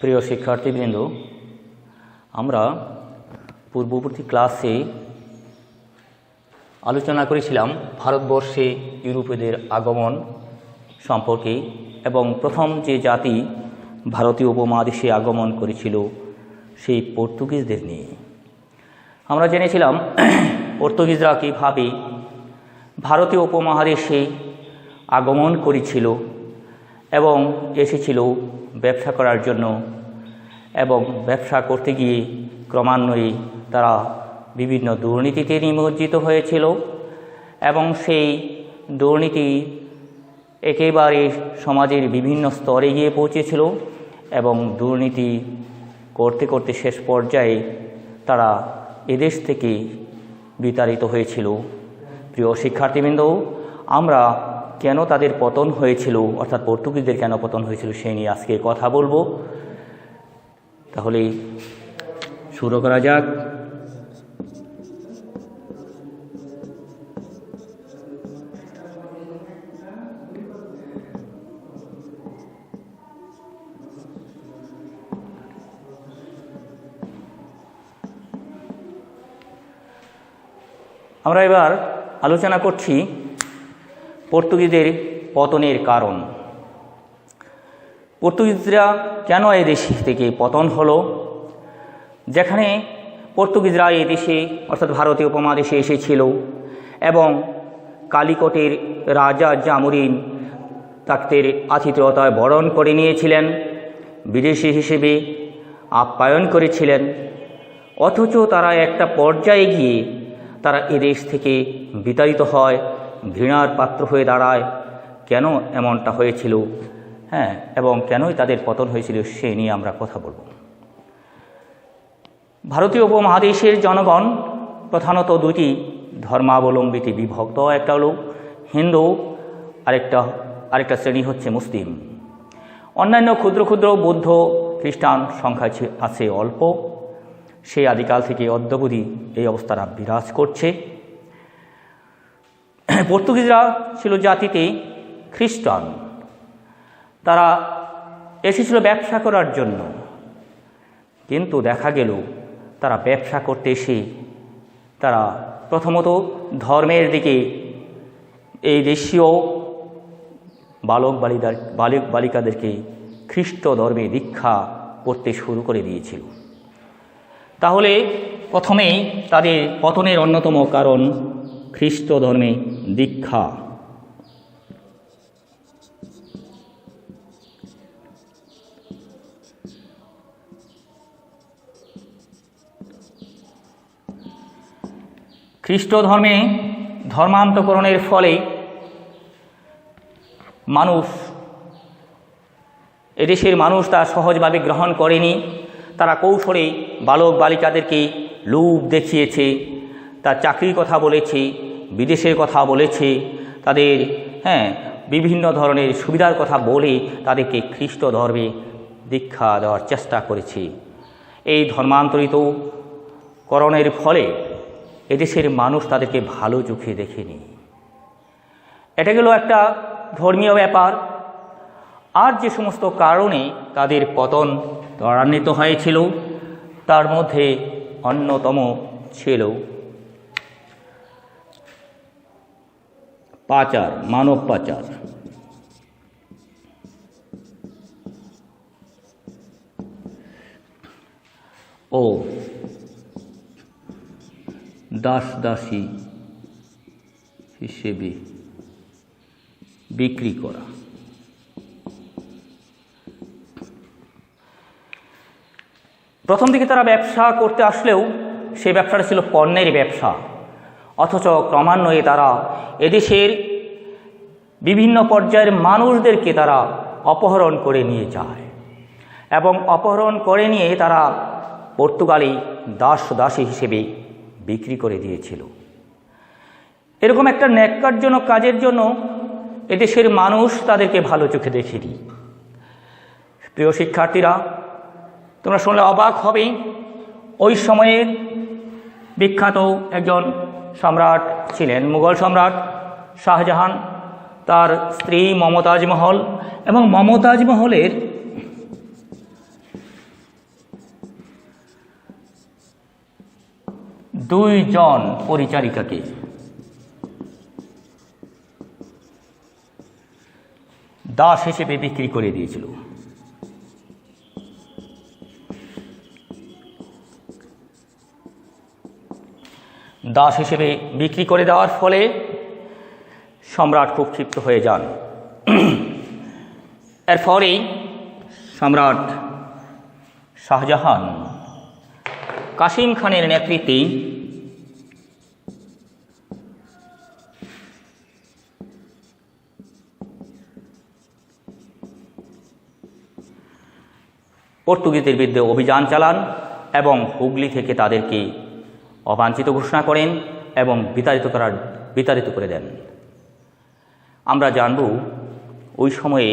প্রিয় শিক্ষার্থীবৃন্দ, আমরা পূর্ববর্তী ক্লাসে আলোচনা করেছিলাম ভারতবর্ষে ইউরোপীয়দের আগমন সম্পর্কে এবং প্রথম যে জাতি ভারতীয় উপমহাদেশে আগমন করেছিল সেই পর্তুগিজদের নিয়ে। আমরা জেনেছিলাম পর্তুগিজরা কীভাবে ভারতীয় উপমহাদেশে আগমন করেছিল এবং এসেছিল ব্যবসা করার জন্য, এবং ব্যবসা করতে গিয়ে ক্রমান্বয়ে তারা বিভিন্ন দুর্নীতিতে নিমজ্জিত হয়েছিল এবং সেই দুর্নীতি একেবারে সমাজের বিভিন্ন স্তরে গিয়ে পৌঁছেছিল এবং দুর্নীতি করতে করতে শেষ পর্যায়ে তারা এদেশ থেকে বিতাড়িত হয়েছিল। প্রিয় শিক্ষার্থীবৃন্দ, আমরা কেন তাদের পতন হয়েছিল, অর্থাৎ পর্তুগিজদের কেন পতন হয়েছিল সেই নিয়ে আজকে কথা বলবো। তাহলে শুরু করা যাক। আমরা এবার আলোচনা করছি পর্তুগিজদের পতনের কারণ। পর্তুগিজরা কেন এই দেশ থেকে পতন হলো? যেখানে পর্তুগিজরা এই দেশে অর্থাৎ ভারতীয় উপমহাদেশে এসেছিল এবং কালিকটের রাজা জামুরিন তাদের আতিথেয়তায় বরণ করে নিয়েছিলেন, বিদেশি হিসেবে আপ্যায়ন করেছিলেন, অথচ তারা একটা পর্যায়ে গিয়ে তারা এদেশ থেকে বিতাড়িত হয়, ঘৃণার পাত্র হয়ে দাঁড়ায়। কেন এমনটা হয়েছিল, এবং কেনই তাদের পতন হয়েছিল সে নিয়ে আমরা কথা বলব। ভারতীয় উপমহাদেশের জনগণ প্রধানত দুটি ধর্মাবলম্বীতে বিভক্ত। একটা হলো হিন্দু, আরেকটা শ্রেণী হচ্ছে মুসলিম। অন্যান্য ক্ষুদ্র ক্ষুদ্র বৌদ্ধ খ্রিস্টান সংখ্যা আছে অল্প। সেই আদিকাল থেকে অদ্যাবধি এই অবস্থাটা বিরাজ করছে। পর্তুগিজরা ছিল জাতিতে খ্রিস্টান। তারা এসেছিল ব্যবসা করার জন্য, কিন্তু দেখা গেল তারা ব্যবসা করতে এসে তারা প্রথমত ধর্মের দিকে এই দেশীয় বালিকাদেরকে খ্রিস্ট ধর্মে দীক্ষা করতে শুরু করে দিয়েছিল। তাহলে প্রথমেই তাদের পতনের অন্যতম কারণ খ্রিস্ট ধর্মে দীক্ষা। খ্রিস্ট ধর্মে ধর্মান্তকরণের ফলে এদেশের মানুষ তা সহজভাবে গ্রহণ করেনি। তারা কৌশলে বালিকাদেরকে লোভ দেখিয়েছে, তার চাকরির কথা বলেছে, বিদেশের কথা বলেছে, তাদের বিভিন্ন ধরনের সুবিধার কথা বলে তাদেরকে খ্রিস্ট ধর্মে দীক্ষা দেওয়ার চেষ্টা করেছে। এই ধর্মান্তরিত করণের ফলে এদেশের মানুষ তাদেরকে ভালো চোখে দেখেনি। এটা গেল একটা ধর্মীয় ব্যাপার। আর যে সমস্ত কারণে তাদের পতন ত্বরান্বিত হয়েছিল তার মধ্যে অন্যতম ছিল পাচার, মানব পাচার। ও দাসী হিসেবে বিক্রি করা। প্রথম দিকে তারা ব্যবসা করতে আসলেও সেই ব্যবসাটা ছিল পণ্যের ব্যবসা, অথচ ক্রমান্বয়ে তারা এদেশের বিভিন্ন পর্যায়ের মানুষদেরকে তারা অপহরণ করে নিয়ে যায় এবং অপহরণ করে নিয়ে তারা পর্তুগালি দাসী হিসেবে বিক্রি করে দিয়েছিল। এরকম একটা ন্যাক্কারজনক কাজের জন্য এদেশের মানুষ তাদেরকে ভালো চোখে দেখেনি। প্রিয় শিক্ষার্থীরা, তোমরা শুনলে অবাক হবে, ওই সময়ে বিখ্যাত একজন সম্রাট ছিলেন মুঘল সম্রাট শাহজাহান, তার স্ত্রী মমতাজ মহল, এবং মমতাজ মহলের 2 জন পরিচারিকাকে দাস হিসেবে বিক্রি করে দিয়েছিল। দাস হিসেবে বিক্রি করে দেওয়ার ফলে সম্রাট খুব ক্ষিপ্ত হয়ে যান। এর ফলেই সম্রাট শাহজাহান কাসিম খানের নেতৃত্বে পর্তুগিজদের বিরুদ্ধে অভিযান চালান এবং হুগলি থেকে তাদেরকে অবাঞ্ছিত ঘোষণা করেন এবং বিতাড়িত করে দেন। আমরা জানব ওই সময়ে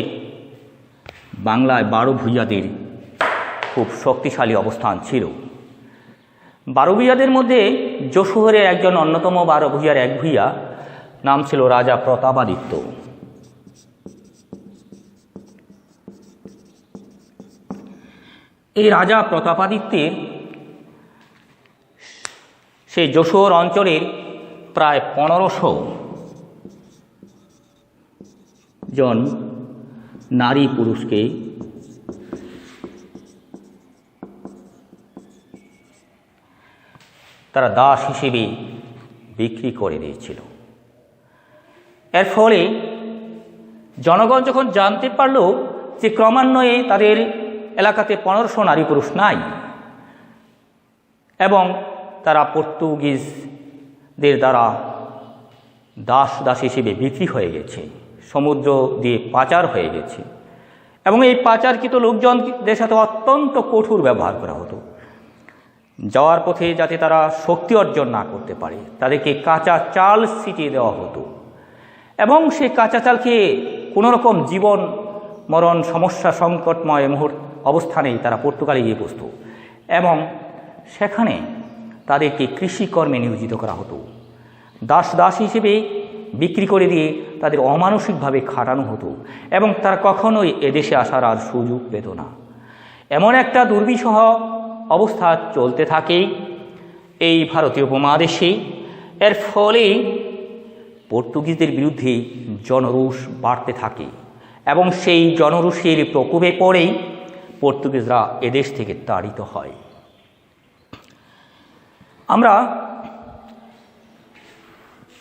বাংলায় 12 ভূঁইয়াদের খুব শক্তিশালী অবস্থান ছিল। 12 ভূঁইয়াদের মধ্যে যশোহরের একজন অন্যতম 12 ভূঁইয়ার এক ভূঁইয়া নাম ছিল রাজা প্রতাপাদিত্য। এই রাজা প্রতাপাদিত্যের সেই যশোর অঞ্চলের প্রায় 1500 জন নারী পুরুষকে তারা দাস হিসেবে বিক্রি করে দিয়েছিল। এর ফলে জনগণ যখন জানতে পারল যে ক্রমান্বয়ে তাদের এলাকাতে 1500 নারী পুরুষ নাই এবং তারা পর্তুগিজদের দ্বারা দাস হিসেবে বিক্রি হয়ে গেছে, সমুদ্র দিয়ে পাচার হয়ে গেছে এবং এই পাচারকৃত লোকজনদের সাথে অত্যন্ত কঠোর ব্যবহার করা হতো। যাওয়ার পথে যাতে তারা শক্তি অর্জন না করতে পারে তাদেরকে কাঁচা চাল ছিটিয়ে দেওয়া হতো এবং সেই কাঁচা চাল খেয়ে কোনোরকম জীবন মরণ সমস্যা সংকটময় অবস্থানেই তারা পর্তুগালে গিয়ে বসত এবং সেখানে তাদেরকে কৃষিকর্মে নিয়োজিত করা হতো। দাস হিসেবে বিক্রি করে দিয়ে তাদের অমানসিকভাবে খাটানো হতো এবং তারা কখনোই এদেশে আসার আর সুযোগ পেত না। এমন একটা দুর্বিষহ অবস্থা চলতে থাকে এই ভারতীয় উপমহাদেশে। এর ফলে পর্তুগিজদের বিরুদ্ধে জনরোষ বাড়তে থাকে এবং সেই জনরোষের প্রকোপে পড়েই পর্তুগিজরা এদেশ থেকে তাড়িত হয়। আমরা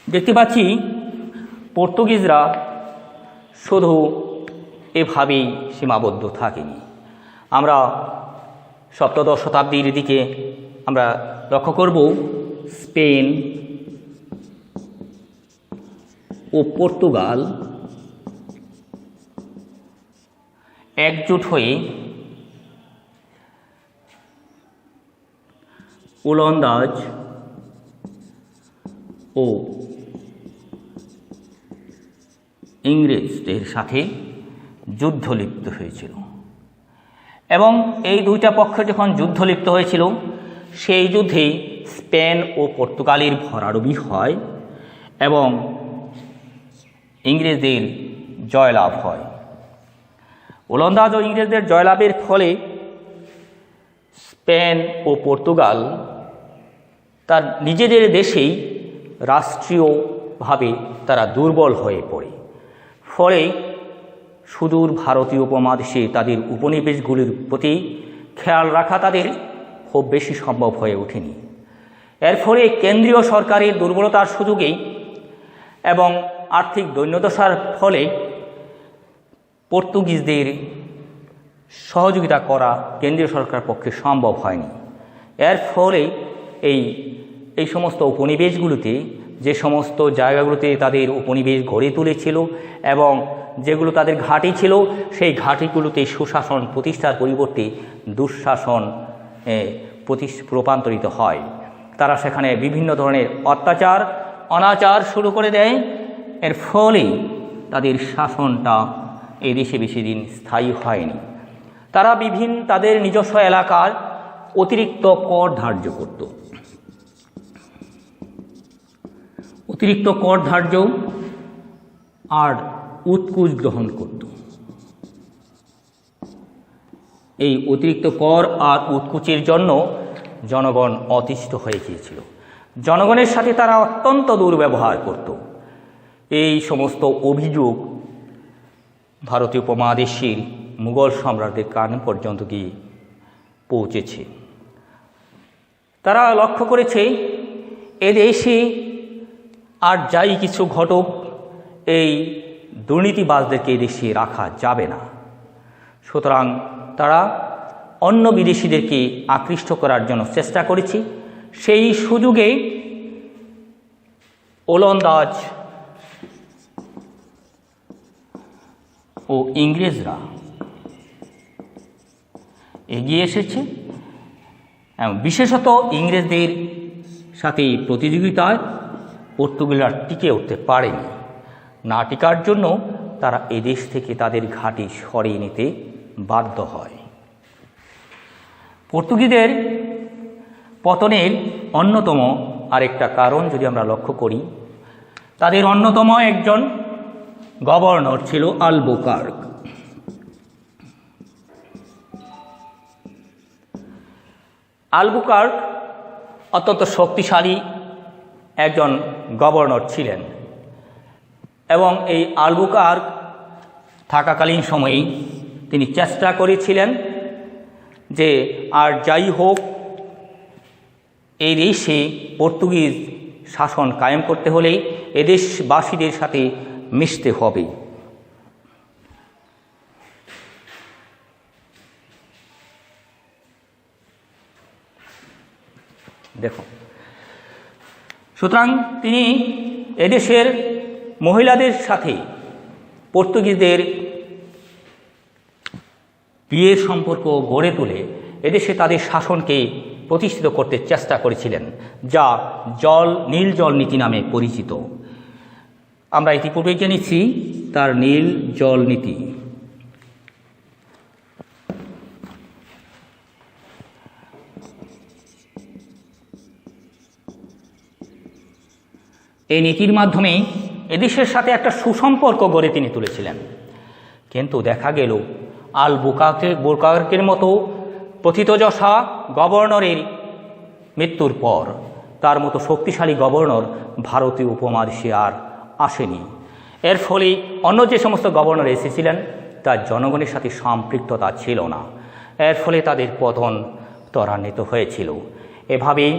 দেখতে পাচ্ছি পর্তুগিজরা শুধু এভাবেই সীমাবদ্ধ থাকেনি। আমরা সপ্তদশ শতাব্দীর দিকে আমরা লক্ষ্য করব স্পেন ও পর্তুগাল একজোট হয়ে ওলন্দাজ ও ইংরেজদের সাথে যুদ্ধ লিপ্ত হয়েছিল এবং এই দুইটা পক্ষ যখন যুদ্ধ লিপ্ত হয়েছিল সেই যুদ্ধে স্পেন ও পর্তুগালের ভরাডুবি হয় এবং ইংরেজদের জয়লাভ হয়। ওলন্দাজ ও ইংরেজদের জয়লাভের ফলে স্পেন ও পর্তুগাল তার নিজেদের দেশেই রাষ্ট্রীয়ভাবে তারা দুর্বল হয়ে পড়ে। ফলে সুদূর ভারতীয় উপমহাদেশে তাদের উপনিবেশগুলির প্রতি খেয়াল রাখা তাদের খুব বেশি সম্ভব হয়ে ওঠেনি। এর ফলে কেন্দ্রীয় সরকারের দুর্বলতার সুযোগেই এবং আর্থিক দৈন্যদশার ফলে পর্তুগিজদের সহযোগিতা করা কেন্দ্রীয় সরকারের পক্ষে সম্ভব হয়নি। এর ফলে এই সমস্ত উপনিবেশগুলোতে যে সমস্ত জায়গাগুলোতে তাদের উপনিবেশ গড়ে তুলেছিল এবং যেগুলো তাদের ঘাঁটি ছিল সেই ঘাঁটিগুলোতে সুশাসন প্রতিষ্ঠার পরিবর্তে দুঃশাসন রূপান্তরিত হয়। তারা সেখানে বিভিন্ন ধরনের অত্যাচার অনাচার শুরু করে দেয়। এর ফলে তাদের শাসনটা এই দেশে বেশি দিন স্থায়ী হয়নি। তারা তাদের নিজস্ব এলাকার অতিরিক্ত কর ধার্য করত, অতিরিক্ত কর ধার্য আর উৎকুচ গ্রহণ করত। এই অতিরিক্ত কর আর উৎকুচের জন্য জনগণ অতিষ্ঠ হয়ে গিয়েছিল। জনগণের সাথে তারা অত্যন্ত দুর্ব্যবহার করত। এই সমস্ত অভিযোগ ভারতীয় উপমহাদেশের মুঘল সম্রাটদের কান পর্যন্ত গিয়ে পৌঁছেছে। তারা লক্ষ্য করেছে এদেশে আর যাই কিছু ঘটুক, এই দুর্নীতিবাজদেরকে এদেশে রাখা যাবে না। সুতরাং তারা অন্য বিদেশিদেরকে আকৃষ্ট করার জন্য চেষ্টা করেছে। সেই সুযোগে ওলন্দাজ ও ইংরেজরা এগিয়ে এসেছে এবং বিশেষত ইংরেজদের সাথে প্রতিযোগিতায় পর্তুগিজরা টিকে উঠতে পারেনি। না টিকার জন্য তারা এদেশ থেকে তাদের ঘাঁটি সরিয়ে নিতে বাধ্য হয়। পর্তুগিজদের পতনের অন্যতম আরেকটা কারণ যদি আমরা লক্ষ্য করি, তাদের অন্যতম একজন গভর্নর ছিল আলবুকার্ক। আলবুকার্ক অত্যন্ত শক্তিশালী একজন গভর্নর ছিলেন এবং এই আলবুকার্ক থাকাকালীন সময়েই তিনি চেষ্টা করেছিলেন যে আর যাই হোক এই দেশে পর্তুগিজ শাসন কায়েম করতে হলে এদেশবাসীদের সাথে মিশতে হবে। দেখো, সুতরাং তিনি এদেশের মহিলাদের সাথে পর্তুগিজদের বিয়ের সম্পর্ক গড়ে তুলে এদেশে তাদের শাসনকে প্রতিষ্ঠিত করতে চেষ্টা করেছিলেন, যা নীল জল নীতি নামে পরিচিত। আমরা ইতিপূর্বে জেনেছি তার নীল জল নীতি। এই নীতির মাধ্যমে এদেশের সাথে একটা সুসম্পর্ক গড়ে তিনি তুলেছিলেন। কিন্তু দেখা গেল আলবুকার্কের মতো প্রথিতযশা গভর্নরের মৃত্যুর পর তার মতো শক্তিশালী গভর্নর ভারতীয় উপমহাদেশে আর আসেনি। এর ফলে অন্য যে সমস্ত গভর্নর এসেছিলেন তার জনগণের সাথে সম্পৃক্ততা ছিল না। এর ফলে তাদের পতন ত্বরান্বিত হয়েছিল। এভাবেই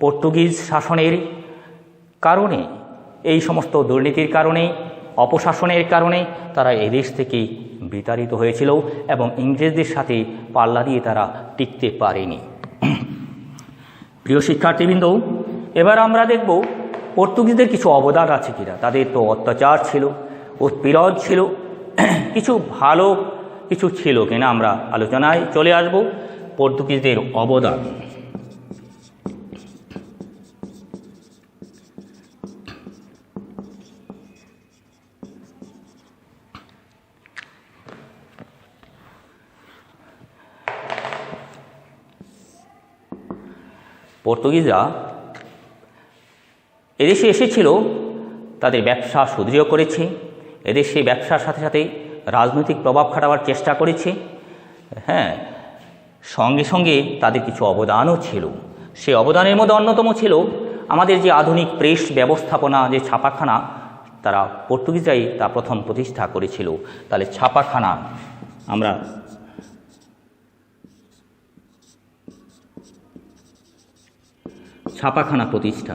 পর্তুগিজ শাসনের কারণে, এই সমস্ত দুর্নীতির কারণে, অপশাসনের কারণে তারা এদেশ থেকে বিতাড়িত হয়েছিল এবং ইংরেজদের সাথে পাল্লা দিয়ে তারা টিকতে পারেনি। প্রিয় শিক্ষার্থীবৃন্দ, এবার আমরা দেখব পর্তুগিজদের কিছু অবদান আছে কিনা। তাদের তো অত্যাচার ছিল, উৎপীড়ন ছিল, কিছু ভালো কিছু ছিল কিনা আমরা আলোচনায় চলে আসব। পর্তুগিজদের অবদান। পর্তুগিজরা এদেশে এসেছিল, তাদের ব্যবসা সুদৃঢ় করেছে, এদেশে ব্যবসার সাথে সাথে রাজনৈতিক প্রভাব খাটাবার চেষ্টা করেছে। হ্যাঁ, সঙ্গে সঙ্গে তাদের কিছু অবদানও ছিল। সেই অবদানের মধ্যে অন্যতম ছিল আমাদের যে আধুনিক প্রেস ব্যবস্থাপনা, যে ছাপাখানা, তারা পর্তুগিজরাই তা প্রথম প্রতিষ্ঠা করেছিল। তাহলে ছাপাখানা আমরা ছাপাখানা প্রতিষ্ঠা।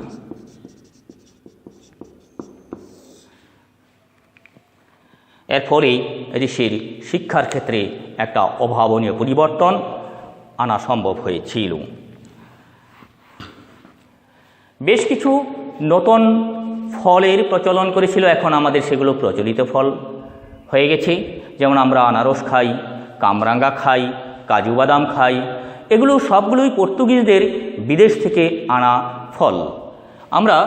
এর ফলে এদেশের শিক্ষার ক্ষেত্রে একটা অভাবনীয় পরিবর্তন আনা সম্ভব হয়েছিল। বেশ কিছু নতুন ফলের প্রচলন করেছিল, এখন আমাদের সেগুলো প্রচলিত ফল হয়ে গেছে। যেমন আমরা আনারস খাই, কামরাঙ্গা খাই, কাজু বাদাম খাই, এগুলো সবগুলোই পর্তুগিজদের বিদেশ থেকে আনা ফল। আমরা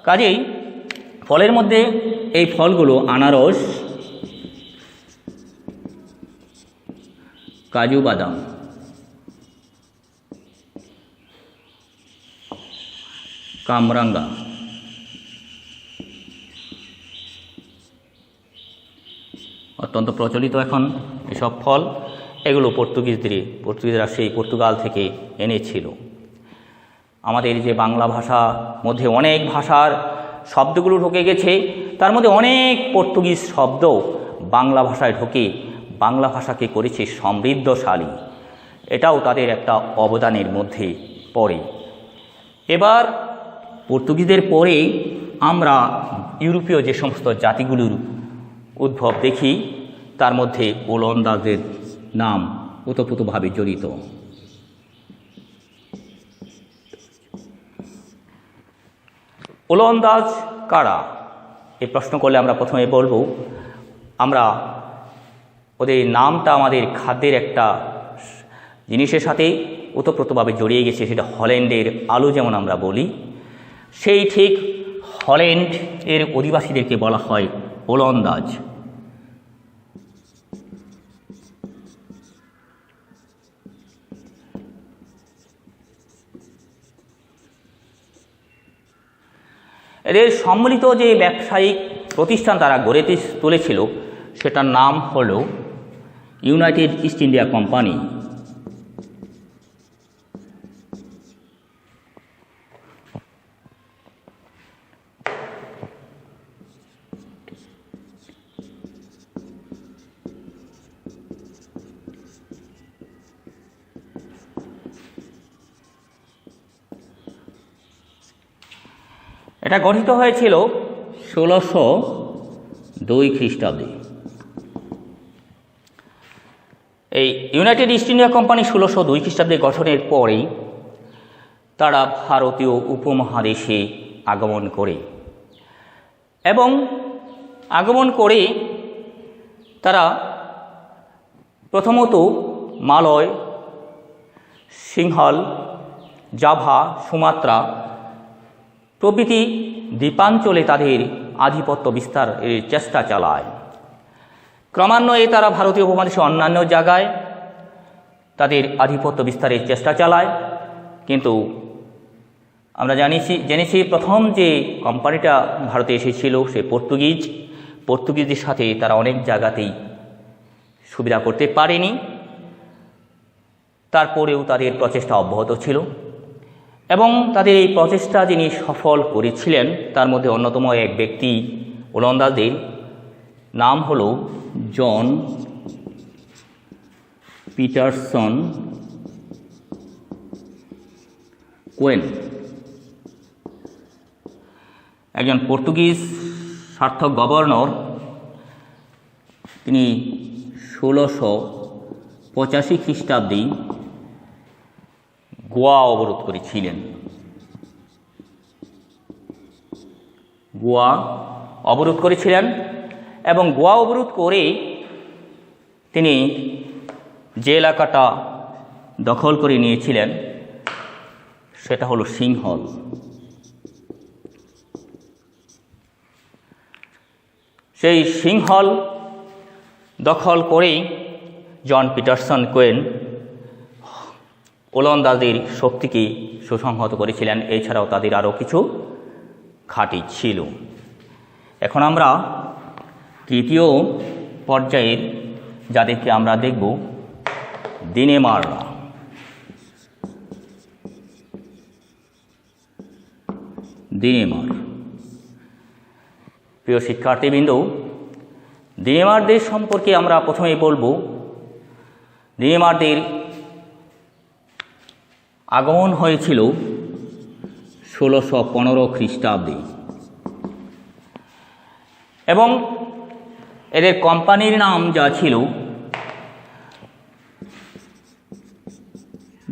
কাজেই ফলের মধ্যে এই ফলগুলো আনারস, কাজু বাদাম, কামরাঙ্গা, অত্যন্ত প্রচলিত এখন এসব ফল। এগুলো পর্তুগিজরা সেই পর্তুগাল থেকে এনেছিল। আমাদের যে বাংলা ভাষা মধ্যে অনেক ভাষার শব্দগুলো ঢুকে গেছে, তার মধ্যে অনেক পর্তুগিজ শব্দ বাংলা ভাষায় ঢুকে বাংলা ভাষাকে করেছে সমৃদ্ধশালী। এটাও তাদের একটা অবদানের মধ্যে পড়ে। এবার পর্তুগিজদের পরে আমরা ইউরোপীয় যে সমস্ত জাতিগুলোর উদ্ভব দেখি, তার মধ্যে ওলন্দাজদের নাম ওতপ্রোতভাবে জড়িত। ওলন্দাজ কারা? এই প্রশ্ন করলে আমরা প্রথমে বলবো, আমরা ওদের নামটা আমাদের খাদ্যের একটা জিনিসের সাথে ওতপ্রোতভাবে জড়িয়ে গেছে, সেটা হল্যান্ডের আলু যেমন আমরা বলি, সেই ঠিক হল্যান্ড এর অধিবাসীদেরকে বলা হয় ওলন্দাজ। এদের সম্মিলিত যে ব্যবসায়িক প্রতিষ্ঠান তারা গড়ে তুলেছিল, সেটার নাম হল ইউনাইটেড ইস্ট ইন্ডিয়া কোম্পানি। এটা গঠিত হয়েছিল 1602 খ্রিস্টাব্দে। এই ইউনাইটেড ইস্ট ইন্ডিয়া কোম্পানি 1602 খ্রিস্টাব্দে গঠনের পরেই তারা ভারতীয় উপমহাদেশে আগমন করে, এবং আগমন করে তারা প্রথমত মালয়, সিংহল, জাভা, সুমাত্রা প্রভৃতি দ্বীপাঞ্চলে তাদের আধিপত্য বিস্তারের চেষ্টা চালায়। ক্রমান্বয়ে তারা ভারতীয় উপমহাদেশের অন্যান্য জায়গায় তাদের আধিপত্য বিস্তারের চেষ্টা চালায়, কিন্তু আমরা জেনেছি প্রথম যে কোম্পানিটা ভারতে এসেছিল সে পর্তুগিজদের সাথে তারা অনেক জায়গাতেই সুবিধা করতে পারেনি। তারপরেও তাদের প্রচেষ্টা অব্যাহত ছিল, এবং তাদের এই প্রচেষ্টা যিনি সফল করেছিলেন তার মধ্যে অন্যতম এক ব্যক্তি ওলন্দাজদের নাম হল জন পিটারসন কোয়েন, একজন পর্তুগিজ সার্থক গভর্নর। তিনি 1685 খ্রিস্টাব্দে গোয়া অবরোধ করেছিলেন। গোয়া অবরোধ করেছিলেন এবং গোয়া অবরোধ করে তিনি যে এলাকাটা দখল করে নিয়েছিলেন সেটা হলো সিংহল। সেই সিংহল দখল করেই জন পিটারসন কোয়েন ওলন্দাজদের শক্তিকে সুসংহত করেছিলেন। এছাড়াও তাদের আরও কিছু ঘাঁটি ছিল। এখন আমরা তৃতীয় পর্যায়ের যাদেরকে আমরা দেখব, ডেনেমার্করা। ডেনেমার্ক, প্রিয় শিক্ষার্থীবৃন্দ, ডেনেমার্কদের সম্পর্কে আমরা প্রথমেই বলবো। ডেনেমার্কদের আগমন হয়েছিল 1615 খ্রিস্টাব্দে, এবং এদের কোম্পানির নাম যা ছিল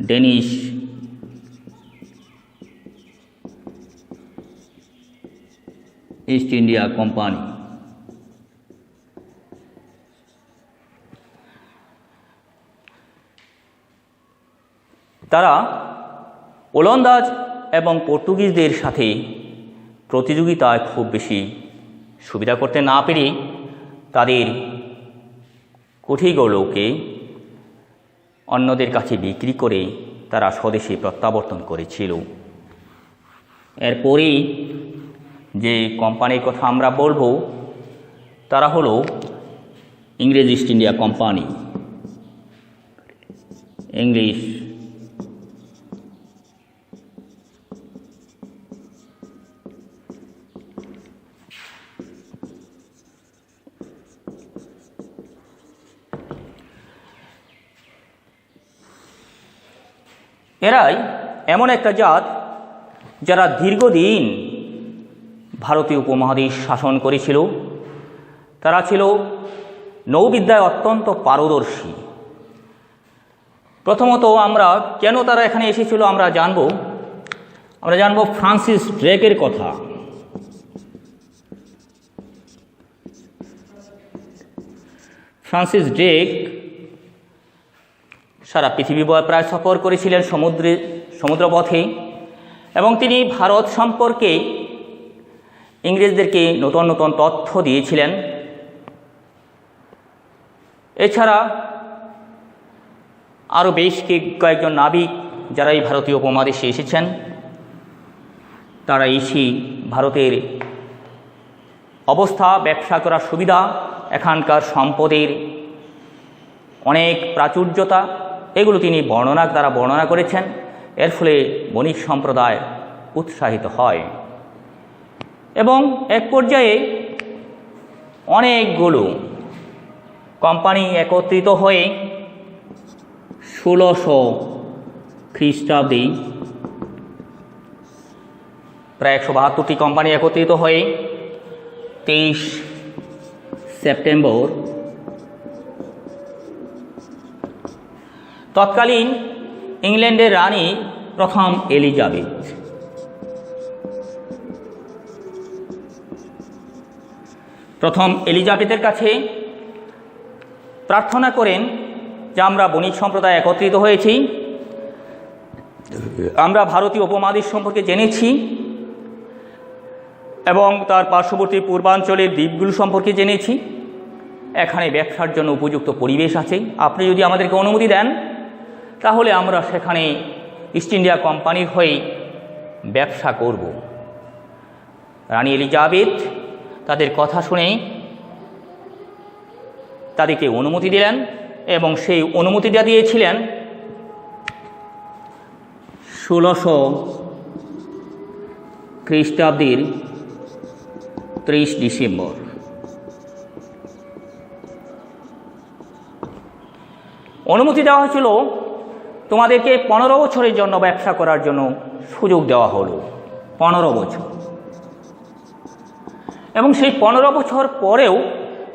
ডেনিশ ইস্ট ইন্ডিয়া কোম্পানি। তারা ওলন্দাজ এবং পর্তুগিজদের সাথে প্রতিযোগিতায় খুব বেশি সুবিধা করতে না পেরে তাদের কুঠিগুলোকে অন্যদের কাছে বিক্রি করে তারা স্বদেশে প্রত্যাবর্তন করেছিল। এরপরেই যে কোম্পানির কথা আমরা বলবো তারা হলো ইংরেজ ইস্ট ইন্ডিয়া কোম্পানি। ইংলিশ এরাই এমন একটা জাত যারা দীর্ঘদিন ভারতীয় উপমহাদেশ শাসন করেছিল। তারা ছিল নৌবিদ্যায় অত্যন্ত পারদর্শী। প্রথমত আমরা কেন তারা এখানে এসেছিল আমরা জানব ফ্রান্সিস ড্রেকের কথা। ফ্রান্সিস ড্রেক সারা পৃথিবী প্রায় সফর করেছিলেন সমুদ্রপথে, এবং তিনি ভারত সম্পর্কে ইংরেজদেরকে নতুন নতুন তথ্য দিয়েছিলেন। এছাড়া আরও বেশ কয়েকজন নাবিক যারা এই ভারতীয় উপমহাদেশে এসেছেন, তারা এসে ভারতের অবস্থা, ব্যবসা করার সুবিধা, এখানকার সম্পদের অনেক প্রাচুর্যতা, এগুলো তিনি বর্ণনা করেছেন। এর ফলে বণিক সম্প্রদায় উৎসাহিত হয় এবং এক পর্যায়ে অনেকগুলো কোম্পানি একত্রিত হয়ে 1600 খ্রিস্টাব্দে প্রায় 172টি কোম্পানি একত্রিত হয়ে 23 সেপ্টেম্বর তৎকালীন ইংল্যান্ডের রানী প্রথম এলিজাবেথের কাছে প্রার্থনা করেন যে আমরা বণিক সম্প্রদায় একত্রিত হয়েছি, আমরা ভারতীয় উপমহাদেশ সম্পর্কে জেনেছি এবং তার পার্শ্ববর্তী পূর্বাঞ্চলের দ্বীপগুলো সম্পর্কে জেনেছি। এখানে ব্যবসার জন্য উপযুক্ত পরিবেশ আছে। আপনি যদি আমাদেরকে অনুমতি দেন তাহলে আমরা সেখানে ইস্ট ইন্ডিয়া কোম্পানির হয়ে ব্যবসা করব। রানী এলিজাবেথ তাদের কথা শুনে তাদেরকে অনুমতি দিলেন এবং সেই অনুমতিটা দিয়েছিলেন 1600 খ্রিস্টাব্দের 30 ডিসেম্বর। অনুমতি দেওয়া হয়েছিল, তোমাদেরকে 15 বছরের জন্য ব্যবসা করার জন্য সুযোগ দেওয়া হলো, 15 বছর। এবং সেই 15 বছর পরেও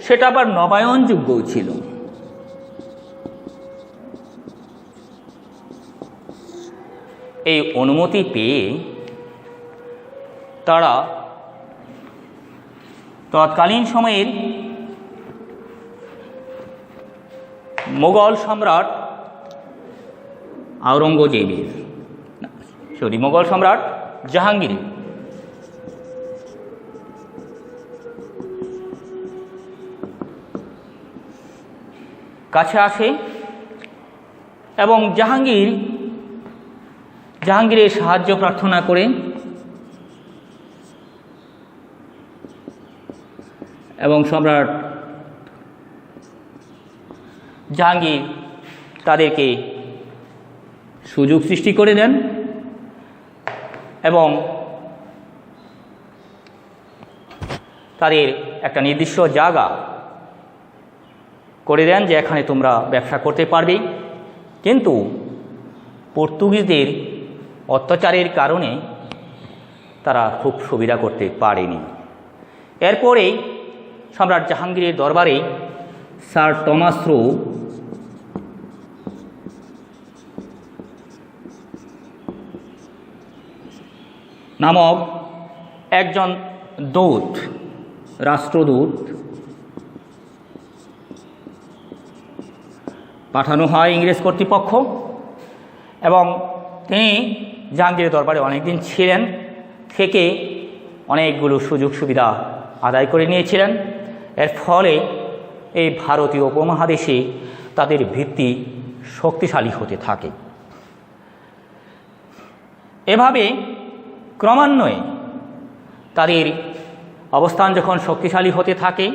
সেটা আবার নবায়নযোগ্য ছিল। এই অনুমতি পেয়ে তারা তৎকালীন সময়ের মোগল সম্রাট মোগল সম্রাট জাহাঙ্গীর কাছে আসে এবং জাহাঙ্গীরের সাহায্য প্রার্থনা করে এবং সম্রাট জাহাঙ্গীর তাদেরকে সুযোগ সৃষ্টি করে দেন এবং তাদের একটা নির্দিষ্ট জায়গা করে দেন যে এখানে তোমরা ব্যবসা করতে পারবে। কিন্তু পর্তুগিজদের অত্যাচারের কারণে তারা খুব সুবিধা করতে পারেনি। এরপরে সম্রাট জাহাঙ্গীরের দরবারে স্যার টমাস রো নামক একজন রাষ্ট্রদূত পাঠানো হয় ইংরেজ কর্তৃপক্ষ এবং তিনি জাহাঙ্গীরের দরবারে অনেকদিন ছিলেন, থেকে অনেকগুলো সুযোগ সুবিধা আদায় করে নিয়েছিলেন। এর ফলে এই ভারতীয় উপমহাদেশে তাদের ভিত্তি শক্তিশালী হতে থাকে। এভাবে ক্রমান্বয়ে তাদের অবস্থান যখন শক্তিশালী হতে থাকে,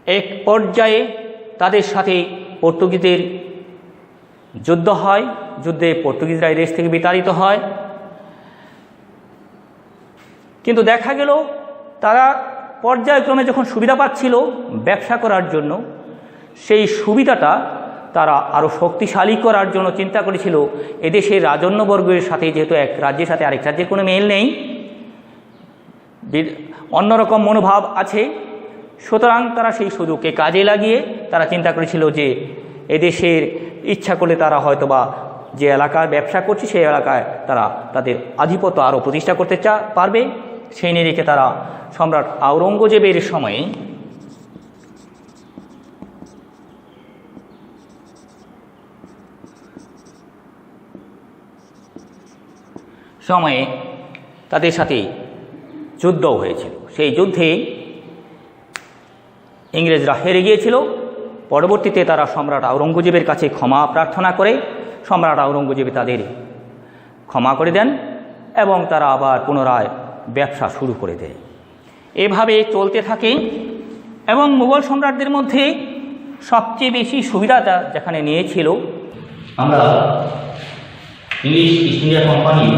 এক পর্যায়ে তাদের সাথে পর্তুগিজদের যুদ্ধ হয়। যুদ্ধে পর্তুগিজরা এই দেশ থেকে বিতাড়িত হয়। কিন্তু দেখা গেল তারা পর্যায়ক্রমে যখন সুবিধা পাচ্ছিল ব্যবসা করার জন্য, সেই সুবিধাটা তারা আরও শক্তিশালী করার জন্য চিন্তা করেছিল এদেশের রাজন্যবর্গের সাথে, যেহেতু এক রাজ্যের সাথে আরেক রাজ্যের কোনো মেল নেই, অন্যরকম মনোভাব আছে, সুতরাং তারা সেই সুযোগকে কাজে লাগিয়ে তারা চিন্তা করেছিল যে এদেশের ইচ্ছা করলে তারা হয়তোবা যে এলাকায় ব্যবসা করছে সেই এলাকায় তারা তাদের আধিপত্য আরও প্রতিষ্ঠা করতে পারবে। সেই নিরিখে তারা সম্রাট আওরঙ্গজেবের সময়ে তাদের সাথে যুদ্ধও হয়েছিল। সেই যুদ্ধে ইংরেজরা হেরে গিয়েছিল। পরবর্তীতে তারা সম্রাট আওরঙ্গজেবের কাছে ক্ষমা প্রার্থনা করে সম্রাট আওরঙ্গজেব তাদের ক্ষমা করে দেন এবং তারা আবার পুনরায় ব্যবসা শুরু করে দেয়। এভাবে চলতে থাকে এবং মুঘল সম্রাটদের মধ্যে সবচেয়ে বেশি সুবিধাটা যেখানে নিয়েছিল, আমরা ইংলিশ ইস্ট ইন্ডিয়া কোম্পানির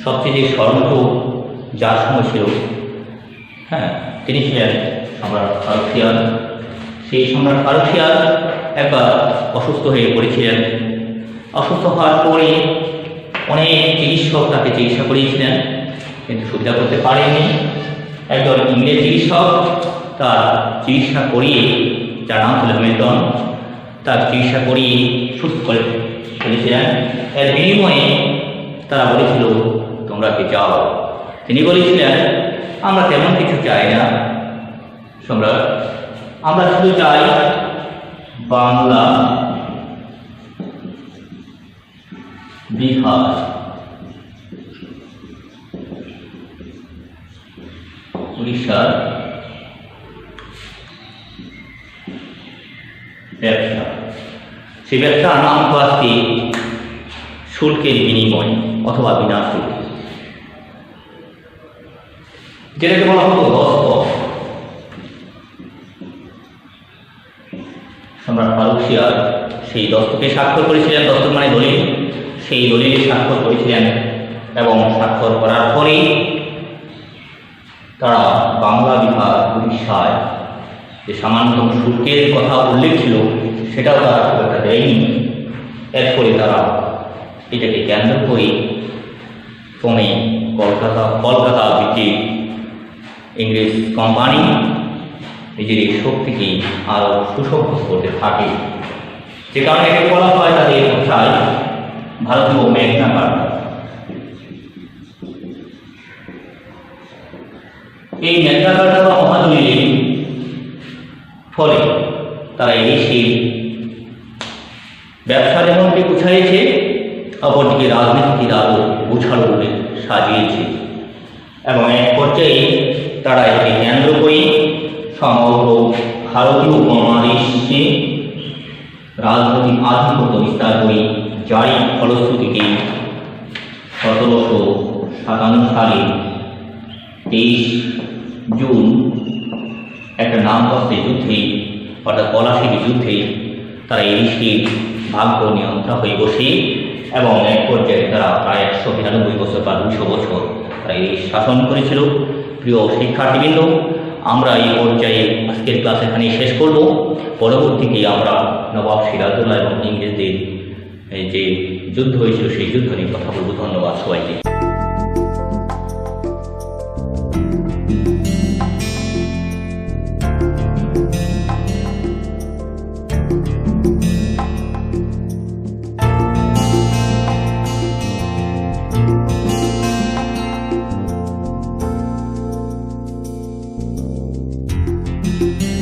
সবচেয়ে যে স্বর্ণত যার সময় ছিল, তিনি ছিলেন সম্রাট ফারুখিয়ার। সেই সম্রাট ফারুখিয়ার একবার অসুস্থ হয়ে পড়েছিলেন। অসুস্থ হওয়ার পরে অনেক চিকিৎসক তাকে চিকিৎসা করিয়েছিলেন, কিন্তু সুবিধা করতে পারেনি। একজন ইংরেজ চিকিৎসক তার চিকিৎসা করিয়ে, যার নাম ছিল মিল্টন, তার চিকিৎসা করিয়ে সুস্থ করে ফেলেছিলেন। এর বিনিময়ে তারা বলেছিল তোমরা কি যাও। তিনি বলেছিলেন আমরা তেমন কিছু চাই না সম্রাট, আমরা শুধু চাই বাংলা, বিহার, উড়িষ্যার ব্যবসা। সেই ব্যবসার নাম তো আজকে শুল্কের বিনিময় অথবা বিনা শুল্ক, যেটাকে বলা হতো দস্তক। সম্রাট ফারুখিয়ার সেই দস্তকে স্বাক্ষর করেছিলেন। দস্তক মানে দলিল। সেই দলিলে স্বাক্ষর করেছিলেন এবং স্বাক্ষর করার পরেই তারা বাংলা, বিহার, উড়িষ্যায় যে সামান্যতম শুল্কের কথা উল্লেখ ছিল সেটাও তারা খুব একটা দেয়নি। এরপরে তারা এটাকে কেন্দ্র করে ক্রমে কলকাতা ভিত্তিক ইংরেজ কোম্পানি নিজের এই শক্তিকে আরও সুসভ্য করতে থাকে, যে কারণে একে বলা হয় তাদের ভাষায় ভারতীয় ম্যাগনা কার্টা। এই ম্যাগনা কার্টা বা মহাদলিলের ফলে তারা এদেশের ব্যবসা যেমনটি গুছাইছে, অপরদিকে রাজনীতির আরও গুছালো করে সাজিয়েছে এবং এক পর্যায়ে তারা একে কেন্দ্র করে সমগ্র ভারতীয় উপমহাদেশে রাজনৈতিক আধিপত্য বিস্তার করে, যারই ফলশ্রুতিতে 1757 সালে 23 জুন একটা নামমাত্র যুদ্ধে অর্থাৎ পলাশীর যুদ্ধে তারা এই দেশের ভাগ্য নিয়ন্ত্রণ হয়ে বসে এবং এক পর্যায়ে তারা প্রায় 192 বছর বা 200 বছর তারা এই শাসন করেছিল। প্রিয় শিক্ষার্থীবৃন্দ, আমরা এই পর্যায়ে আজকের ক্লাস এখানে শেষ করব। পরবর্তীতে আমরা নবাব সিরাজউদ্দৌলা এবং ইংরেজদের যে যুদ্ধ হয়েছিল সেই যুদ্ধ নিয়ে কথা বলব। ধন্যবাদ সবাইকে। you